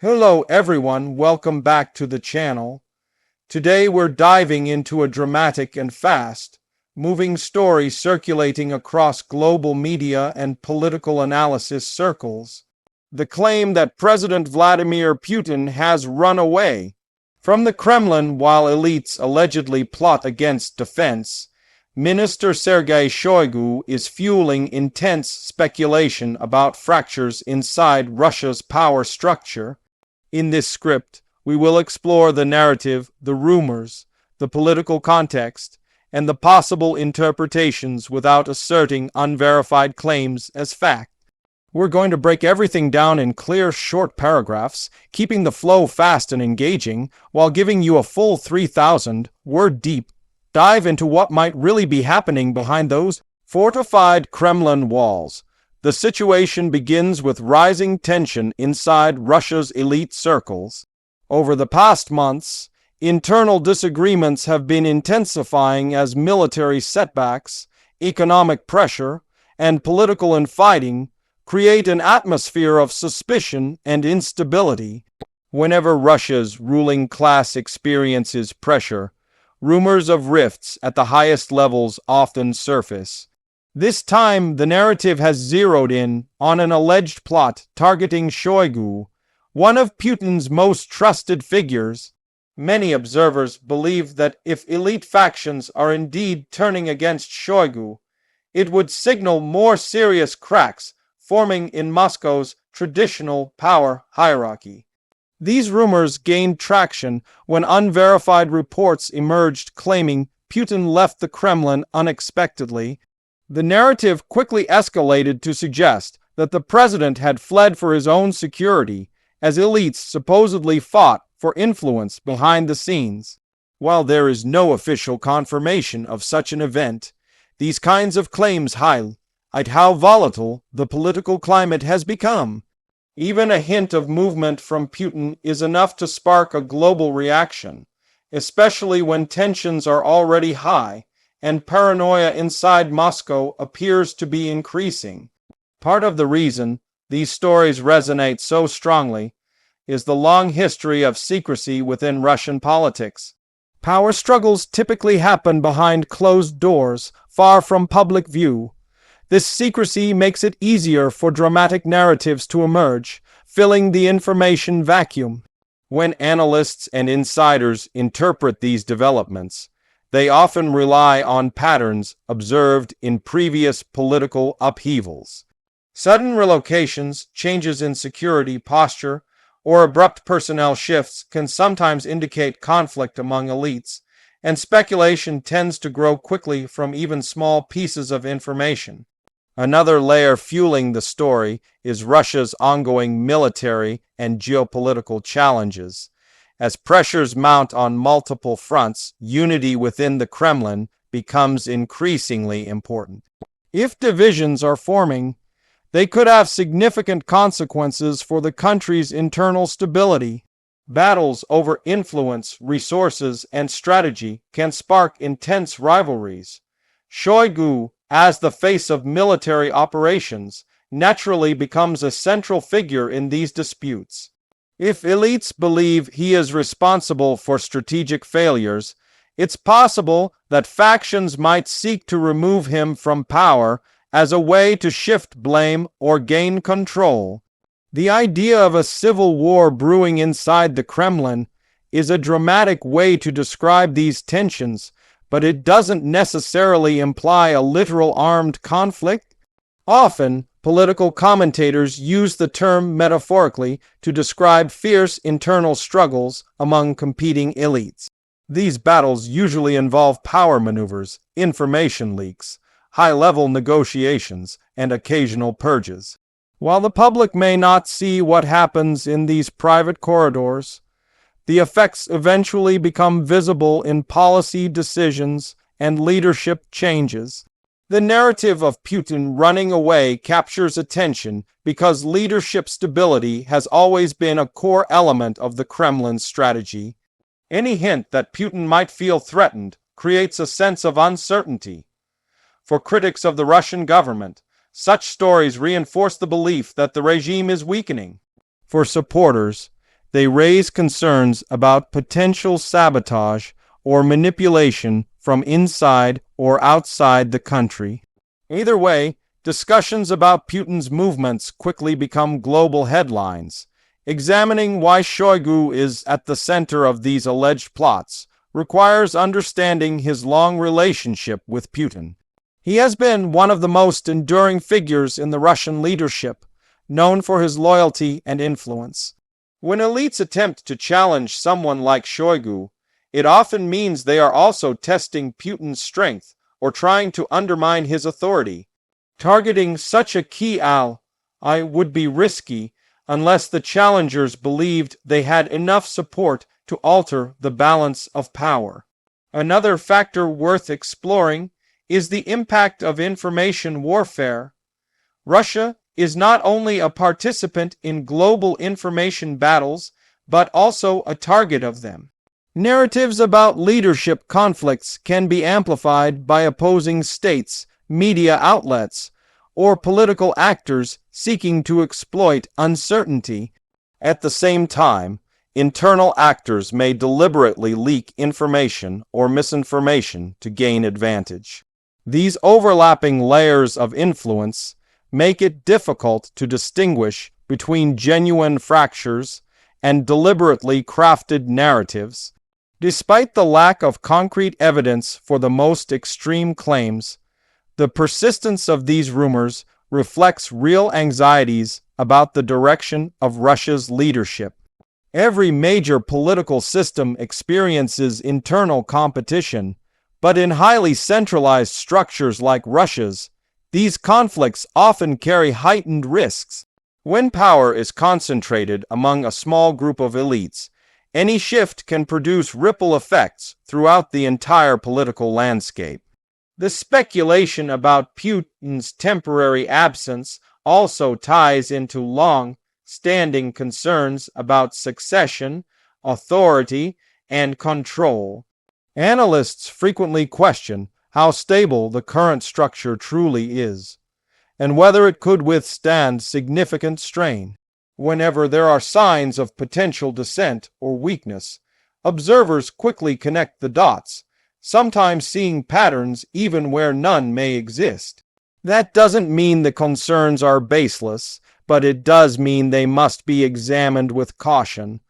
Hello everyone, welcome back to the channel. Today we're diving into a dramatic and fast-moving story circulating across global media and political analysis circles. The claim that President Vladimir Putin has run away from the Kremlin while elites allegedly plot against defense. Minister Sergei Shoigu is fueling intense speculation about fractures inside Russia's power structure. In this script, we will explore the narrative, the rumors, the political context, and the possible interpretations without asserting unverified claims as fact. We're going to break everything down in clear, short paragraphs, keeping the flow fast and engaging, while giving you a full 3,000-word deep dive into what might really be happening behind those fortified Kremlin walls. The situation begins with rising tension inside Russia's elite circles. Over the past months, internal disagreements have been intensifying as military setbacks, economic pressure, and political infighting create an atmosphere of suspicion and instability. Whenever Russia's ruling class experiences pressure, rumors of rifts at the highest levels often surface. This time, the narrative has zeroed in on an alleged plot targeting Shoigu, one of Putin's most trusted figures. Many observers believe that if elite factions are indeed turning against Shoigu, it would signal more serious cracks forming in Moscow's traditional power hierarchy. These rumors gained traction when unverified reports emerged claiming Putin left the Kremlin unexpectedly. The narrative quickly escalated to suggest that the president had fled for his own security, as elites supposedly fought for influence behind the scenes. While there is no official confirmation of such an event, these kinds of claims highlight how volatile the political climate has become. Even a hint of movement from Putin is enough to spark a global reaction, especially when tensions are already high and paranoia inside Moscow appears to be increasing. Part of the reason these stories resonate so strongly is the long history of secrecy within Russian politics. Power struggles typically happen behind closed doors, far from public view. This secrecy makes it easier for dramatic narratives to emerge, filling the information vacuum. When analysts and insiders interpret these developments, they often rely on patterns observed in previous political upheavals. Sudden relocations, changes in security posture, or abrupt personnel shifts can sometimes indicate conflict among elites, and speculation tends to grow quickly from even small pieces of information. Another layer fueling the story is Russia's ongoing military and geopolitical challenges. As pressures mount on multiple fronts, unity within the Kremlin becomes increasingly important. If divisions are forming, they could have significant consequences for the country's internal stability. Battles over influence, resources, and strategy can spark intense rivalries. Shoigu, as the face of military operations, naturally becomes a central figure in these disputes. If elites believe he is responsible for strategic failures, it's possible that factions might seek to remove him from power as a way to shift blame or gain control. The idea of a civil war brewing inside the Kremlin is a dramatic way to describe these tensions, but it doesn't necessarily imply a literal armed conflict. Often, political commentators use the term metaphorically to describe fierce internal struggles among competing elites. These battles usually involve power maneuvers, information leaks, high-level negotiations, and occasional purges. While the public may not see what happens in these private corridors, the effects eventually become visible in policy decisions and leadership changes. The narrative of Putin running away captures attention because leadership stability has always been a core element of the Kremlin's strategy. Any hint that Putin might feel threatened creates a sense of uncertainty. For critics of the Russian government, such stories reinforce the belief that the regime is weakening. For supporters, they raise concerns about potential sabotage or manipulation from inside or outside the country. Either way, discussions about Putin's movements quickly become global headlines. Examining why Shoigu is at the center of these alleged plots requires understanding his long relationship with Putin. He has been one of the most enduring figures in the Russian leadership, known for his loyalty and influence. When elites attempt to challenge someone like Shoigu, it often means they are also testing Putin's strength or trying to undermine his authority. Targeting such a key ally would be risky unless the challengers believed they had enough support to alter the balance of power. Another factor worth exploring is the impact of information warfare. Russia is not only a participant in global information battles, but also a target of them. Narratives about leadership conflicts can be amplified by opposing states, media outlets, or political actors seeking to exploit uncertainty. At the same time, internal actors may deliberately leak information or misinformation to gain advantage. These overlapping layers of influence make it difficult to distinguish between genuine fractures and deliberately crafted narratives. Despite the lack of concrete evidence for the most extreme claims, the persistence of these rumors reflects real anxieties about the direction of Russia's leadership. Every major political system experiences internal competition, but in highly centralized structures like Russia's, these conflicts often carry heightened risks. When power is concentrated among a small group of elites, any shift can produce ripple effects throughout the entire political landscape. The speculation about Putin's temporary absence also ties into long-standing concerns about succession, authority, and control. Analysts frequently question how stable the current structure truly is, and whether it could withstand significant strain. Whenever there are signs of potential dissent or weakness, observers quickly connect the dots, sometimes seeing patterns even where none may exist. That doesn't mean the concerns are baseless, but it does mean they must be examined with caution.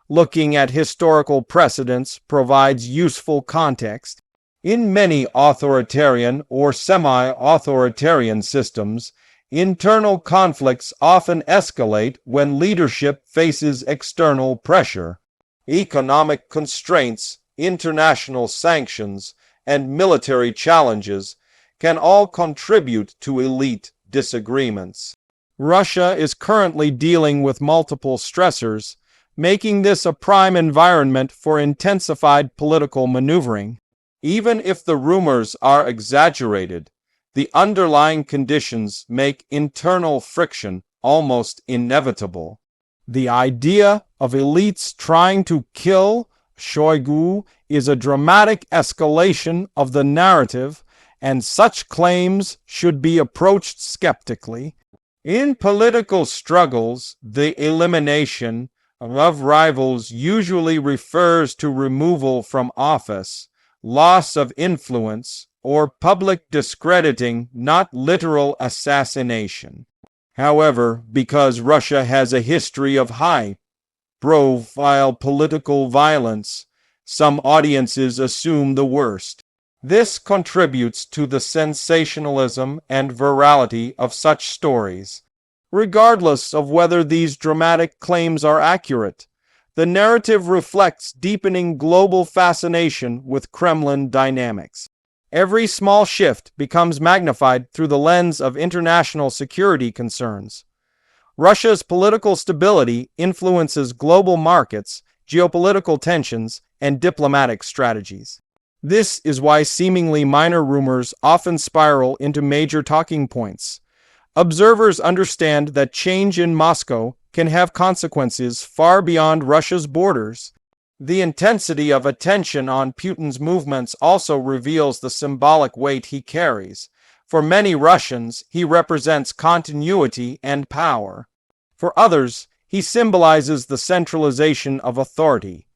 Looking at historical precedents provides useful context. In many authoritarian or semi-authoritarian systems, internal conflicts often escalate when leadership faces external pressure. Economic constraints, international sanctions, and military challenges can all contribute to elite disagreements. Russia is currently dealing with multiple stressors, making this a prime environment for intensified political maneuvering. Even if the rumors are exaggerated, the underlying conditions make internal friction almost inevitable. The idea of elites trying to kill Shoigu is a dramatic escalation of the narrative, and such claims should be approached skeptically. In political struggles, the elimination of rivals usually refers to removal from office, loss of influence, or public discrediting, not literal assassination. However, because Russia has a history of high-profile political violence, some audiences assume the worst. This contributes to the sensationalism and virality of such stories. Regardless of whether these dramatic claims are accurate, the narrative reflects deepening global fascination with Kremlin dynamics. Every small shift becomes magnified through the lens of international security concerns. Russia's political stability influences global markets, geopolitical tensions, and diplomatic strategies. This is why seemingly minor rumors often spiral into major talking points. Observers understand that change in Moscow can have consequences far beyond Russia's borders. The intensity of attention on Putin's movements also reveals the symbolic weight he carries. For many Russians, he represents continuity and power. For others, He symbolizes the centralization of authority.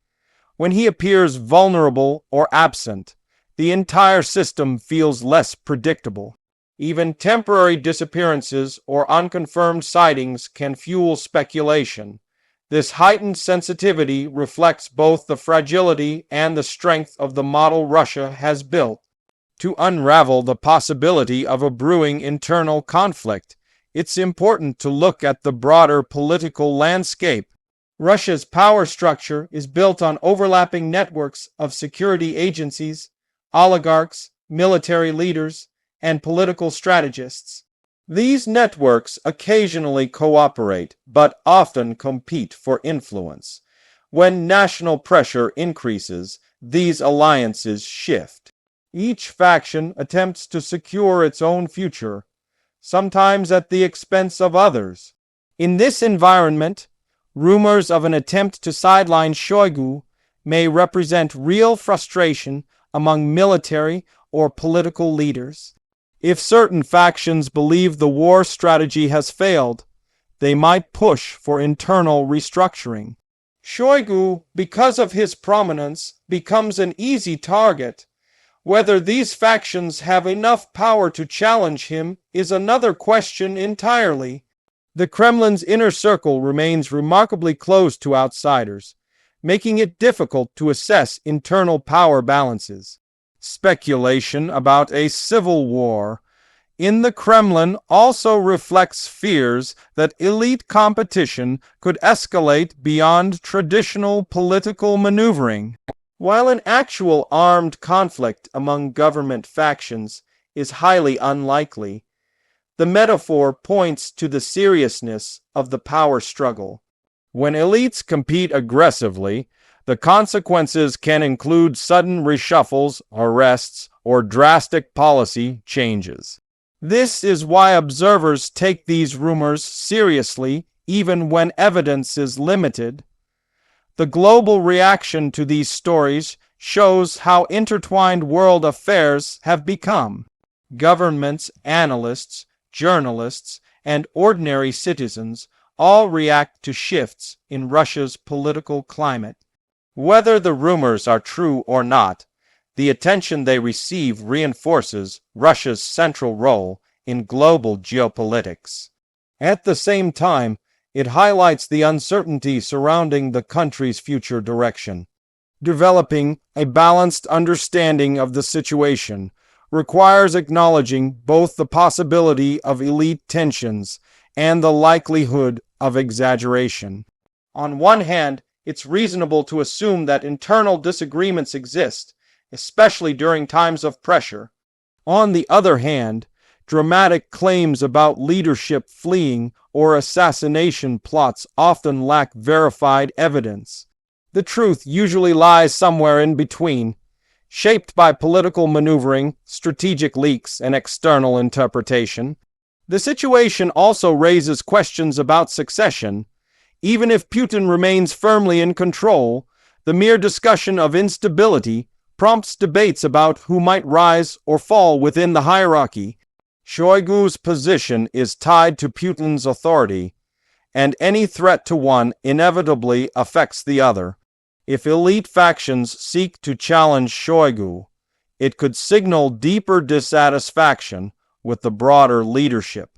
When he appears vulnerable or absent, the entire system feels less predictable. Even temporary disappearances or unconfirmed sightings can fuel speculation. This heightened sensitivity reflects both the fragility and the strength of the model Russia has built. To unravel the possibility of a brewing internal conflict, it's important to look at the broader political landscape. Russia's power structure is built on overlapping networks of security agencies, oligarchs, military leaders, and political strategists. These networks occasionally cooperate, but often compete for influence. When national pressure increases, these alliances shift. Each faction attempts to secure its own future, sometimes at the expense of others. In this environment, rumors of an attempt to sideline Shoigu may represent real frustration among military or political leaders. If certain factions believe the war strategy has failed, they might push for internal restructuring. Shoigu, because of his prominence, becomes an easy target. Whether these factions have enough power to challenge him is another question entirely. The Kremlin's inner circle remains remarkably close to outsiders, making it difficult to assess internal power balances. Speculation about a civil war in the Kremlin also reflects fears that elite competition could escalate beyond traditional political maneuvering. While an actual armed conflict among government factions is highly unlikely, the metaphor points to the seriousness of the power struggle. When elites compete aggressively, the consequences can include sudden reshuffles, arrests, or drastic policy changes. This is why observers take these rumors seriously even when evidence is limited. The global reaction to these stories shows how intertwined world affairs have become. Governments, analysts, journalists, and ordinary citizens all react to shifts in Russia's political climate. Whether the rumors are true or not, the attention they receive reinforces Russia's central role in global geopolitics. At the same time, it highlights the uncertainty surrounding the country's future direction. Developing a balanced understanding of the situation requires acknowledging both the possibility of elite tensions and the likelihood of exaggeration. On one hand, it's reasonable to assume that internal disagreements exist, especially during times of pressure. On the other hand, dramatic claims about leadership fleeing or assassination plots often lack verified evidence. The truth usually lies somewhere in between, shaped by political maneuvering, strategic leaks, and external interpretation. The situation also raises questions about succession. Even if Putin remains firmly in control, the mere discussion of instability prompts debates about who might rise or fall within the hierarchy. Shoigu's position is tied to Putin's authority, and any threat to one inevitably affects the other. If elite factions seek to challenge Shoigu, it could signal deeper dissatisfaction with the broader leadership.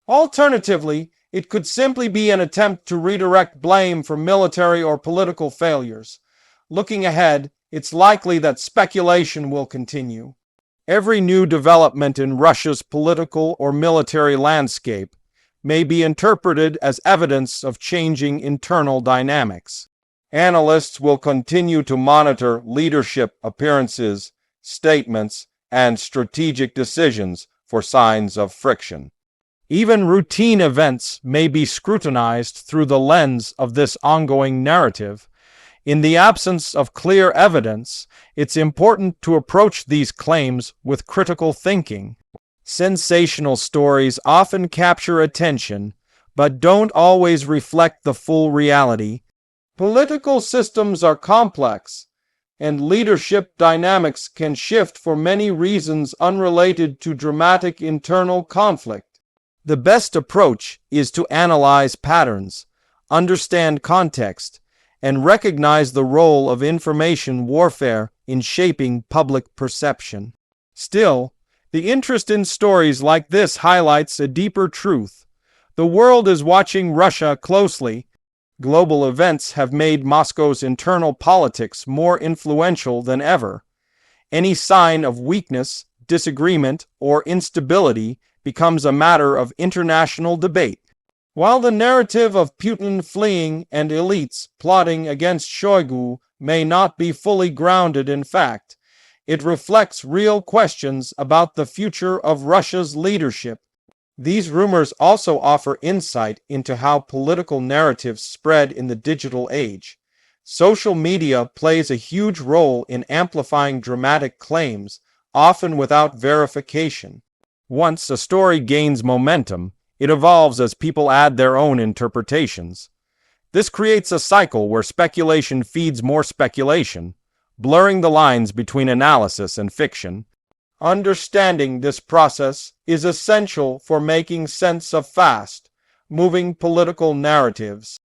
Alternatively, it could simply be an attempt to redirect blame for military or political failures. Looking ahead, it's likely that speculation will continue. Every new development in Russia's political or military landscape may be interpreted as evidence of changing internal dynamics. Analysts will continue to monitor leadership appearances, statements, and strategic decisions for signs of friction. Even routine events may be scrutinized through the lens of this ongoing narrative. In the absence of clear evidence, it's important to approach these claims with critical thinking. Sensational stories often capture attention, but don't always reflect the full reality. Political systems are complex, and leadership dynamics can shift for many reasons unrelated to dramatic internal conflict. The best approach is to analyze patterns, understand context, and recognize the role of information warfare in shaping public perception. Still, the interest in stories like this highlights a deeper truth. The world is watching Russia closely. Global events have made Moscow's internal politics more influential than ever. Any sign of weakness, disagreement, or instability becomes a matter of international debate. While the narrative of Putin fleeing and elites plotting against Shoigu may not be fully grounded in fact, it reflects real questions about the future of Russia's leadership. These rumors also offer insight into how political narratives spread in the digital age. Social media plays a huge role in amplifying dramatic claims, often without verification. Once a story gains momentum, it evolves as people add their own interpretations. This creates a cycle where speculation feeds more speculation, blurring the lines between analysis and fiction. Understanding this process is essential for making sense of fast-moving political narratives.